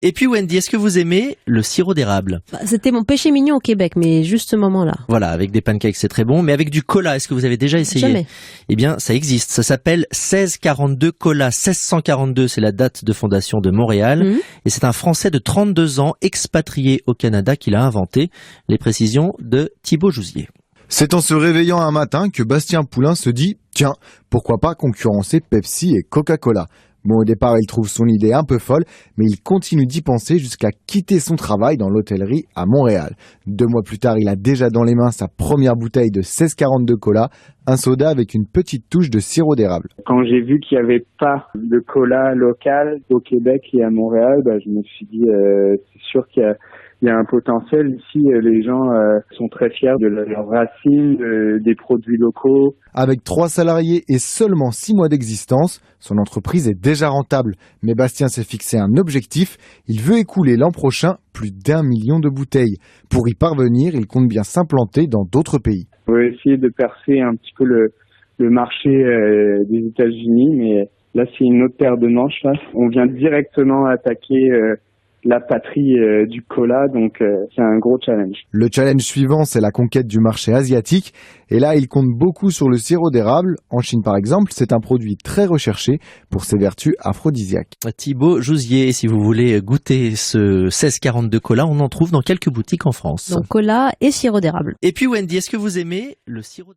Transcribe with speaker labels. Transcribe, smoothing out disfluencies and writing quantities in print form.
Speaker 1: Et puis Wendy, est-ce que vous aimez le sirop d'érable?
Speaker 2: C'était mon péché mignon au Québec, mais juste ce moment-là.
Speaker 1: Voilà, avec des pancakes c'est très bon, mais avec du cola, est-ce que vous avez déjà essayé?
Speaker 2: Jamais.
Speaker 1: Eh bien, ça existe, ça s'appelle 1642 Cola. 1642, c'est la date de fondation de Montréal, et c'est un Français de 32 ans, expatrié au Canada, qui l'a inventé. Les précisions de Thibaut Jouzier.
Speaker 3: C'est en se réveillant un matin que Bastien Poulain se dit « Tiens, pourquoi pas concurrencer Pepsi et Coca-Cola ?» Bon, au départ, il trouve son idée un peu folle, mais il continue d'y penser jusqu'à quitter son travail dans l'hôtellerie à Montréal. 2 mois plus tard, il a déjà dans les mains sa première bouteille de 1642 Cola, un soda avec une petite touche de sirop d'érable.
Speaker 4: Quand j'ai vu qu'il n'y avait pas de cola local au Québec et à Montréal, je me suis dit c'est sûr qu'il y a un potentiel ici. Les gens sont très fiers de leurs racines, des produits locaux.
Speaker 3: Avec 3 salariés et seulement 6 mois d'existence, son entreprise est déjà rentable. Mais Bastien s'est fixé un objectif. Il veut écouler l'an prochain plus d'1 million de bouteilles. Pour y parvenir, il compte bien s'implanter dans d'autres pays.
Speaker 4: On va essayer de percer un petit peu le marché des États-Unis, mais là c'est une autre paire de manches. Là. On vient directement attaquer la patrie du cola, donc c'est un gros challenge.
Speaker 3: Le challenge suivant, c'est la conquête du marché asiatique. Et là, il compte beaucoup sur le sirop d'érable. En Chine, par exemple, c'est un produit très recherché pour ses vertus aphrodisiaques.
Speaker 1: Thibaut Jouzier, si vous voulez goûter ce 1642 Cola, on en trouve dans quelques boutiques en France.
Speaker 2: Donc cola et sirop d'érable.
Speaker 1: Et puis Wendy, est-ce que vous aimez le sirop